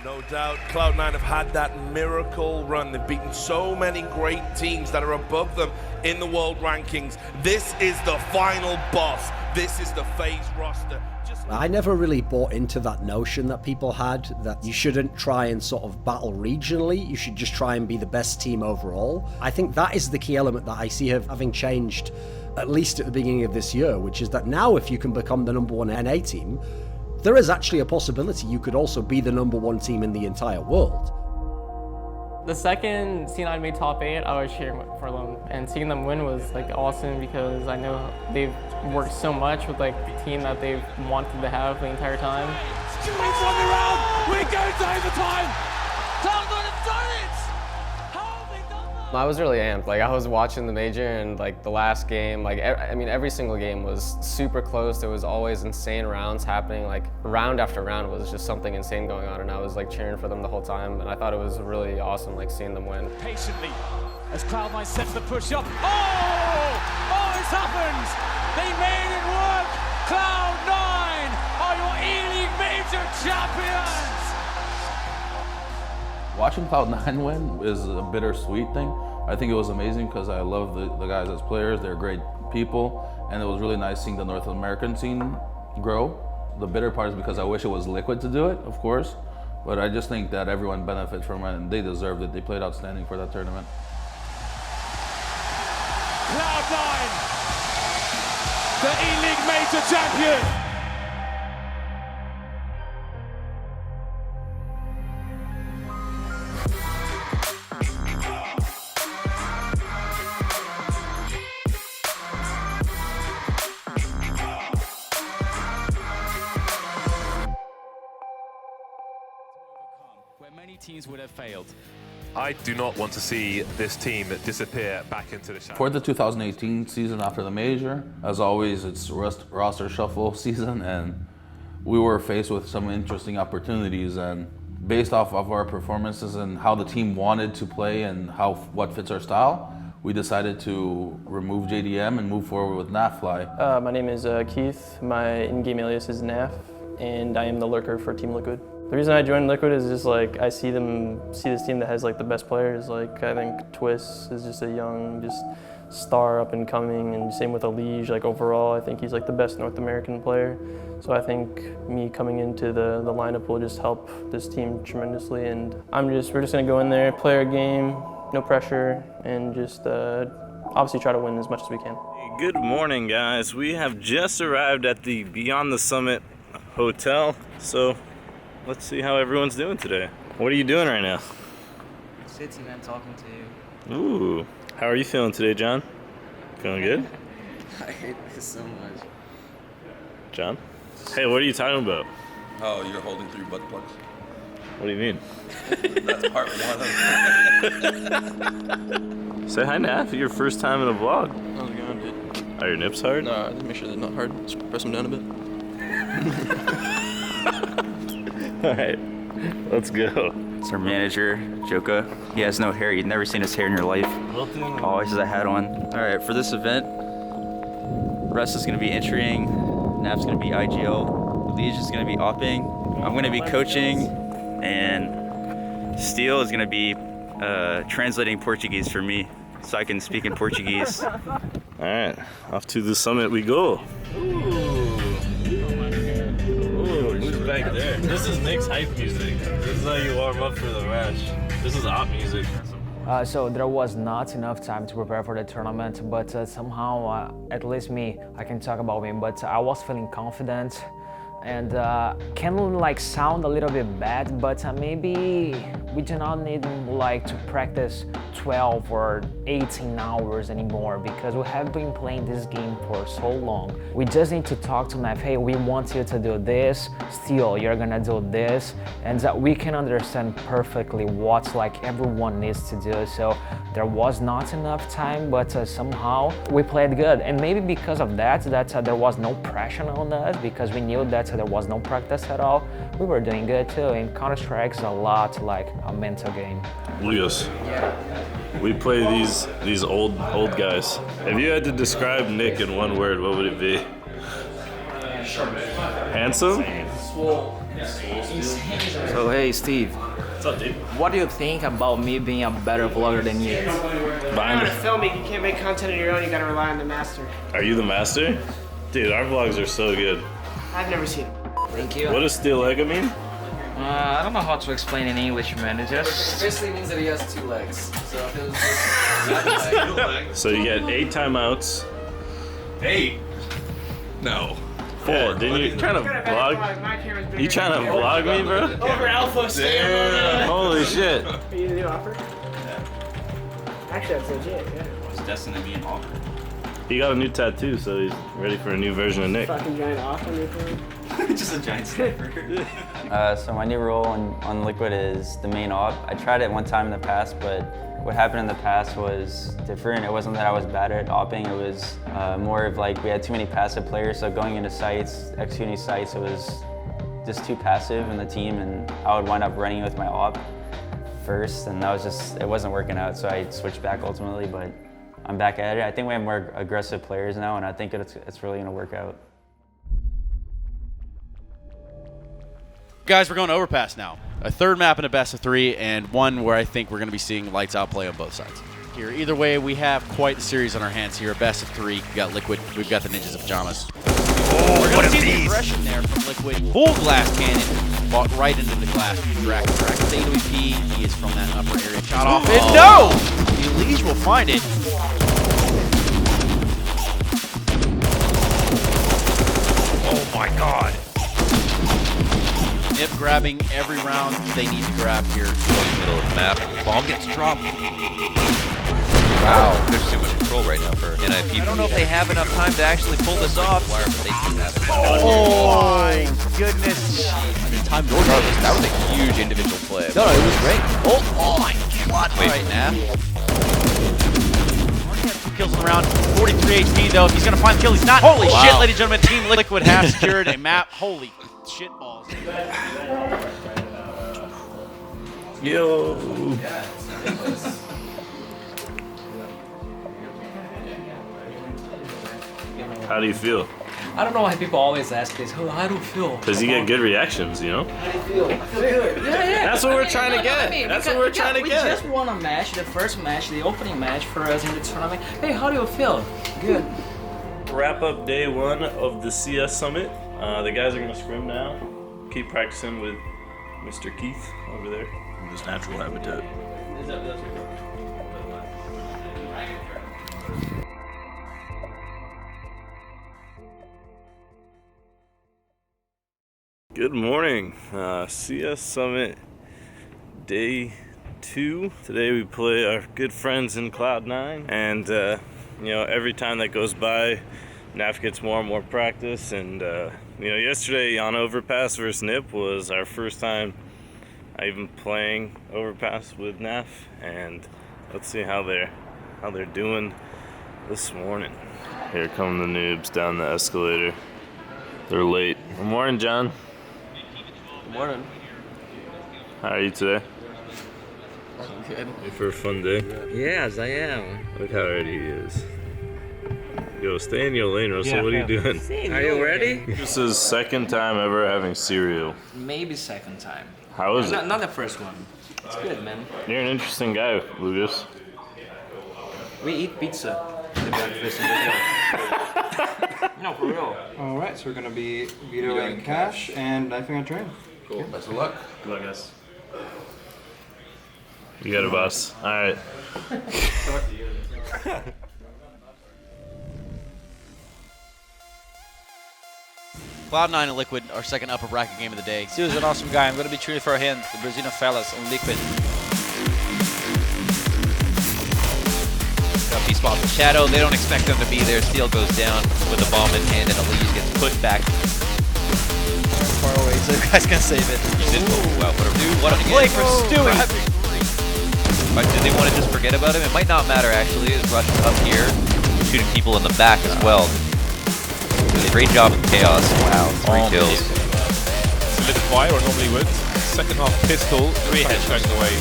No doubt, Cloud9 have had that miracle run. They've beaten so many great teams that are above them in the world rankings. This is the final boss. This is the FaZe roster. I never really bought into that notion that people had, that you shouldn't try and sort of battle regionally, you should just try and be the best team overall. I think that is the key element that I see having changed, at least at the beginning of this year, which is that now if you can become the #1 NA team, there is actually a possibility you could also be the #1 team in the entire world. The second C9 made top 8, I was cheering for them, and seeing them win was like awesome because I know they've worked so much with like the team that they've wanted to have the entire time. We've won the round. We're going to overtime. Cloud9 have done it. How have they done that? I was really amped. Like I was watching the major and like the last game, like I mean every single game was super close. There was always insane rounds happening. Like round after round was just something insane going on, and I was like cheering for them the whole time. And I thought it was really awesome, like seeing them win. Patiently, as Cloud9 sets the push up. Oh, it's happened. They made it work. Cloud9 are your ELIGE Major champions. Watching Cloud9 win is a bittersweet thing. I think it was amazing because I love the guys as players. They're great people, and it was really nice seeing the North American scene grow. The bitter part is because I wish it was Liquid to do it, of course, but I just think that everyone benefits from it, and they deserved it. They played outstanding for that tournament. Cloud9, the ELIGE Major champion. Where many teams would have failed. I do not want to see this team disappear back into the shadows. For the 2018 season after the major, as always, it's roster shuffle season, and we were faced with some interesting opportunities, and based off of our performances and how the team wanted to play and what fits our style, we decided to remove JDM and move forward with NAF-FLY. My name is Keith. My in-game alias is NAF, and I am the lurker for Team Liquid. The reason I joined Liquid is just like I see this team that has like the best players. Like I think Twistzz is just a young, star up and coming, and same with EliGE. Like overall, I think he's like the best North American player. So I think me coming into the lineup will just help this team tremendously. And we're just gonna go in there, play our game, no pressure, and just obviously try to win as much as we can. Good morning, guys. We have just arrived at the Beyond the Summit hotel. So let's see how everyone's doing today. What are you doing right now? Sitting and talking to you. Ooh. How are you feeling today, John? Feeling good? I hate this so much. John? Hey, what are you talking about? Oh, you're holding 3 butt plugs. What do you mean? That's part 1 of it. Say hi, Naf. Your first time in a vlog. How's it going, dude? Are your nips hard? No, just make sure they're not hard. Just press them down a bit. Alright, let's go. It's our manager, Joka. He has no hair. You've never seen his hair in your life. Always has a hat on. Alright, for this event, Russ is going to be entering, Naf's going to be IGL, EliGE is going to be opping, I'm going to be coaching, and Steel is going to be translating Portuguese for me, so I can speak in Portuguese. Alright, off to the summit we go. Back there. This is Nick's hype music. This is how you warm up for the match. This is op music. So there was not enough time to prepare for the tournament, but somehow, at least me, I can talk about me, but I was feeling confident, and can like sound a little bit bad, but maybe we do not need like to practice 12 or 18 hours anymore, because we have been playing this game for so long. We just need to talk to Naf, hey, we want you to do this, Steel, you're gonna do this, and we can understand perfectly what like everyone needs to do. So there was not enough time, but somehow we played good, and maybe because of that, there was no pressure on us, because we knew that there was no practice at all. We were doing good too, and Counter-Strike is a lot like a mental game. Luis, we play these old guys. If you had to describe Nick in one word, what would it be? Handsome? Swole So hey Steve, What's up, dude? what do you think about me being a better vlogger than you? Behind Filming, you can't make content on your own, you gotta rely on the master. Are you the master? Dude, our vlogs are so good. I've never seen it. Thank you. What does steelega mean? I don't know how to explain in English, man. It just basically means that he has 2 legs. So if it was just So you get 8 timeouts. 8? No. 4. Yeah, didn't you trying to vlog? You trying to vlog me, bro? Over Alpha, stand. Holy shit. Are you the new offer? Actually, that's legit, yeah. It's destined to be an offer. He got a new tattoo, so he's ready for a new version of Nick. Fucking giant off on your phone. Just a giant sniper. So my new role on Liquid is the main op. I tried it one time in the past, but what happened in the past was different. It wasn't that I was bad at opping, it was more of like we had too many passive players, so going into sites, executing sites, it was just too passive in the team, and I would wind up running with my op first, and that was just, it wasn't working out, so I switched back ultimately, but I'm back at it. I think we have more aggressive players now, and I think it's really gonna work out. Guys, we're going to Overpass now. A third map in a best of 3, and one where I think we're going to be seeing lights out play on both sides. Here, either way, we have quite the series on our hands here. A best of 3. We've got Liquid. We've got the Ninjas of Pajamas. Oh, we're going to see the aggression there from Liquid. Full glass cannon, walked right into the glass. Drax AWP. He is from that upper area. Shot off it. No! The EliGE will find it. Oh my God. Nip grabbing every round they need to grab here. Middle of the map. Bomb gets dropped. Wow, there's too much control right now for NIP. I don't know if they have enough time to actually pull this off. Oh my goodness. Time regardless, that was a huge individual play. No, it was great. Oh my God. Wait. Right now. Kills in the round. 43 HP though. If he's going to find the kill, he's not. Holy shit, ladies and gentlemen. Team Liquid has secured a map. Holy shit balls. Yo. How do you feel? I don't know why people always ask this. Oh, how do you feel? Because you get good reactions, you know? How do you feel? I feel good. Yeah. That's what we're trying to get. That's what we're trying to get. We just won a match, the first match, the opening match for us in the tournament. Hey, how do you feel? Good. Wrap up day 1 of the CS Summit. The guys are going to scrim now. Keep practicing with Mr. Keith over there. In this natural habitat. Good morning. CS Summit day 2. Today we play our good friends in Cloud9, and you know, every time that goes by, NAF gets more and more practice. And you know, yesterday on Overpass versus NIP was our first time even playing Overpass with NAF, and let's see how they're doing this morning. Here come the noobs down the escalator. They're late. Good morning, John. Good morning. How are you today? I'm good. You for a fun day? Yes, I am. Look how ready he is. Yo, stay in your lane, Russell. What are you doing? Are you ready? This is second time ever having cereal. Maybe second time. How is it? Not the first one. It's good, man. You're an interesting guy, Lucas. We eat pizza. No, for real. Alright, so we're going to be vetoing cash and knifing on train. Cool. Best of luck. Good luck, guys. You got it, boss. All right. Cloud9 and Liquid, our second upper bracket game of the day. He was an awesome guy. I'm going to be cheering for him, the Brazilian fellas on Liquid. Got B-spot with Shadow. They don't expect them to be there. Steel goes down with the bomb in hand, and EliGE gets pushed back. Far away, so the guy's going to save it. Wow, what a play for Stewie. But did they want to just forget about him? It might not matter, actually. He's rushing up here, shooting people in the back as well. Did a great job in Chaos. Wow, 3 kills. Solidify, or normally would. Second half pistol, 3 headshots away.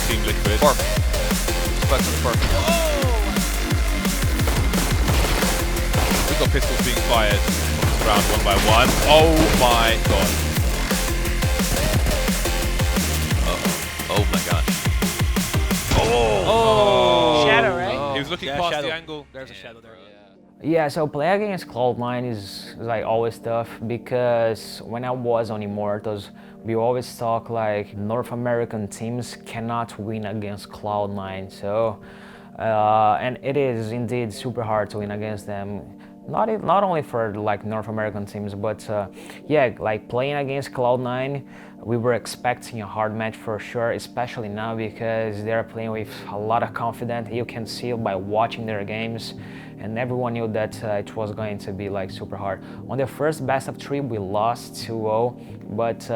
Team Liquid. Park. Flex on the park. We've got pistols being fired round 1 by 1. Oh my god. was looking past the angle. There's a shadow there. Yeah, so play against Cloud9 is like always tough because when I was on Immortals, we always talk like North American teams cannot win against Cloud9. So, and it is indeed super hard to win against them. Not only for like North American teams, but yeah, like playing against Cloud9, we were expecting a hard match for sure, especially now because they're playing with a lot of confidence. You can see it by watching their games, and everyone knew that it was going to be like super hard. On the first best of 3, we lost 2-0, but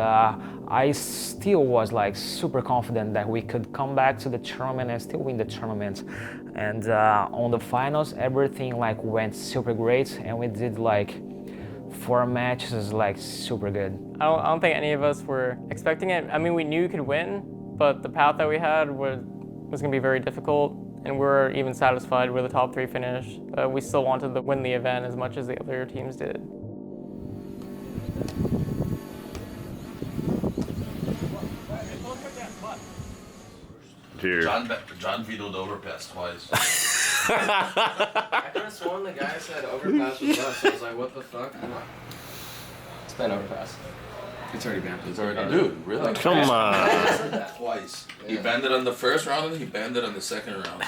I still was like super confident that we could come back to the tournament and still win the tournament. And on the finals, everything like went super great, and we did like 4 matches like super good. I don't think any of us were expecting it. I mean, we knew we could win, but the path that we had was going to be very difficult, and we're even satisfied with the top 3 finish. We still wanted to win the event as much as the other teams did. John vetoed overpass twice. I could have sworn the guy said overpass was us. I was like, what the fuck? It's been overpass. It's already banned. It's already, dude, really? Come on. I said that twice. He banned it on the first round and he banned it on the second round.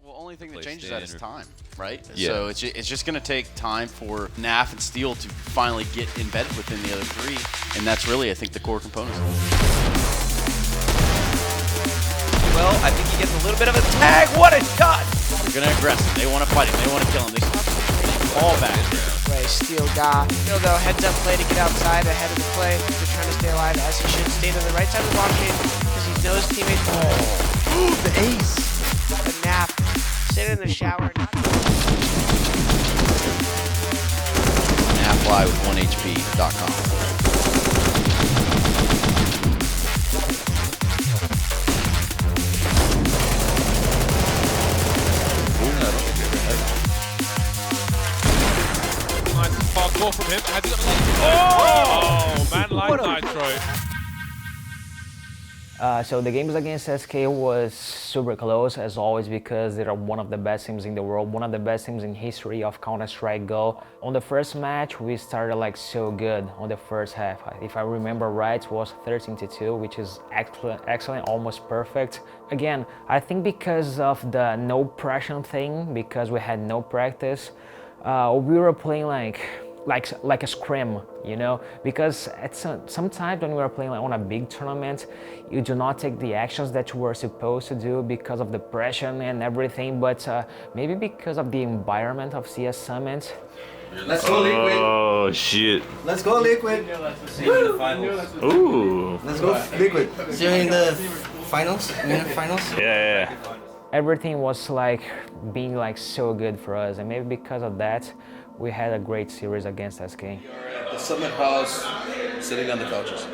Well, only thing that changes that is time, right? Yeah. So it's just going to take time for NAF and Steel to finally get embedded within the other 3, and that's really, I think, the core components. Well, I think he gets a little bit of a tag. What a shot! They're going to aggress him. They want to fight him. They want to kill him. They fall back. Play steelega. Though heads up play to get outside ahead of the play. They're trying to stay alive as he should. Stay to the right side of the blockade because he knows teammates. Oh, the ace. The nap. Sit in the shower. NAF-FLY with 1HP.com. Nice hardcore from him. Has he got the oh, man, like Nitro. So the games against SK was super close as always because they're one of the best teams in the world, one of the best teams in history of Counter-Strike Go. On the first match, we started like so good on the first half. If I remember right, it was 13-2, which is excellent, almost perfect. Again, I think because of the no pressure thing, because we had no practice, we were playing like a scrim, you know, because at sometimes when we were playing like on a big tournament, you do not take the actions that you were supposed to do because of the pressure and everything, but maybe because of the environment of CS Summit. Let's go Liquid. Oh shit. Let's go Liquid. See you in the finals. Ooh. Let's go Liquid. See you in the finals. Yeah. Everything was like being like so good for us, and maybe because of that, we had a great series against SK. We are at the Summit House, sitting on the couches.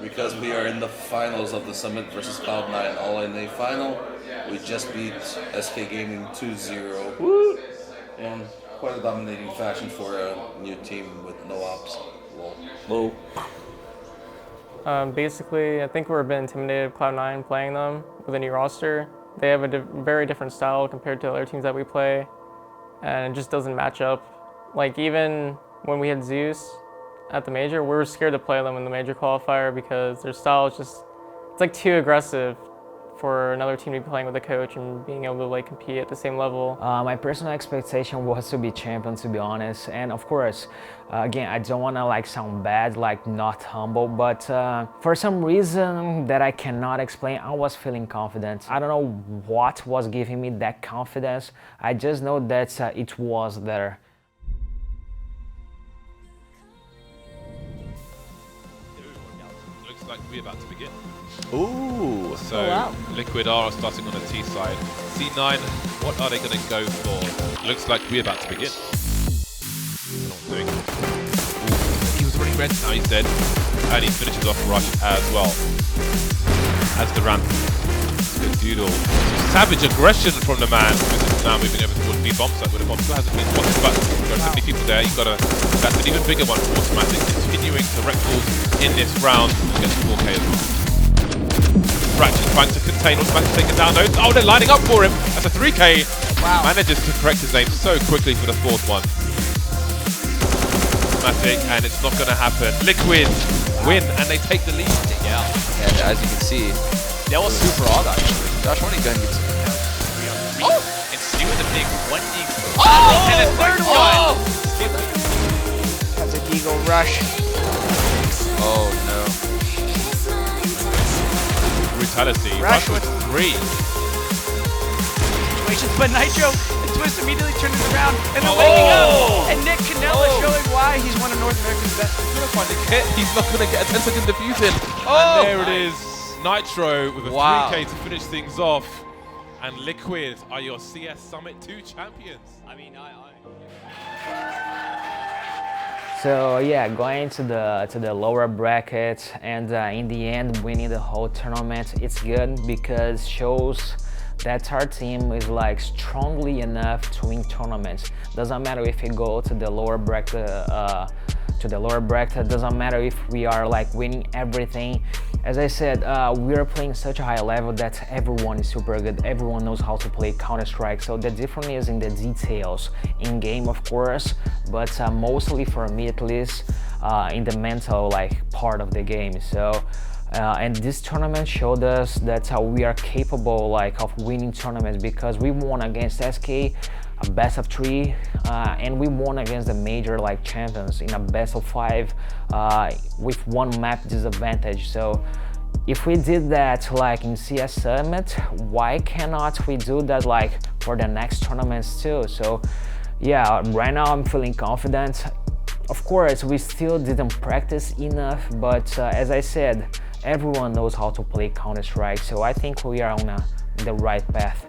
Because we are in the finals of the Summit versus Cloud9 All-NA final. We just beat SK Gaming 2-0. Woo! In quite a dominating fashion for a new team with no ops. Lol. Basically, I think we're a bit intimidated of Cloud9 playing them with a new roster. They have a very different style compared to other teams that we play, and it just doesn't match up. Like even when we had ZEWS at the major, we were scared to play them in the major qualifier because their style is just, it's like too aggressive for another team to be playing with a coach and being able to like compete at the same level. My personal expectation was to be champion, to be honest, and of course, again, I don't want to like sound bad, like not humble, but for some reason that I cannot explain, I was feeling confident. I don't know what was giving me that confidence. I just know that it was there. Looks like we're about to begin. Ooh. So Liquid are starting on the T side. C9, what are they going to go for? Looks like we're about to begin. He was running red now, he said, and he finishes off Rush as well. As the ramp, the doodle. Savage aggression from the man. Now moving over towards B bomb site, where the bomb still hasn't been spotted, but there are so many people there. You've got that's an even bigger one for Automatic, continuing to wreck balls in this round. Gets 4K as well. Ratchet trying to contain Automatic, taking down those. Oh, they're lining up for him. That's a 3K. Wow. Manages to correct his name so quickly for the fourth one. Automatic, and it's not going to happen. Liquid win, and they take the lead. Yeah, and as you can see, that was super odd actually. Josh, why don't you go ahead and get some And Stu with a big 1D. Oh! And a third one! That's a Deagle rush. Oh no. Brutality. Rush with 3. Situations, but Nitro and Twistzz immediately turning it around, and they're waking up. And Nick Canella showing why he's one of North America's best. He's going to find a kit. He's not going to get a 10-second defuse in. Oh, and there it is. Nitro with a 3K to finish things off. And Liquid are your CS Summit 2 champions. I mean, So yeah, going to the lower bracket and in the end winning the whole tournament, it's good because shows that our team is like strongly enough to win tournaments. Doesn't matter if we go to the lower bracket, doesn't matter if we are like winning everything. As I said, we are playing such a high level that everyone is super good. Everyone knows how to play Counter-Strike. So the difference is in the details, in game of course, but mostly for me at least, in the mental like part of the game. So. And this tournament showed us that we are capable like of winning tournaments because we won against SK a best of 3 and we won against the major like champions in a best of 5 with 1 map disadvantage. So if we did that like in CS Summit, why cannot we do that like for the next tournaments too? So yeah, right now I'm feeling confident. Of course, we still didn't practice enough, but as I said, everyone knows how to play Counter-Strike, so I think we are on the right path.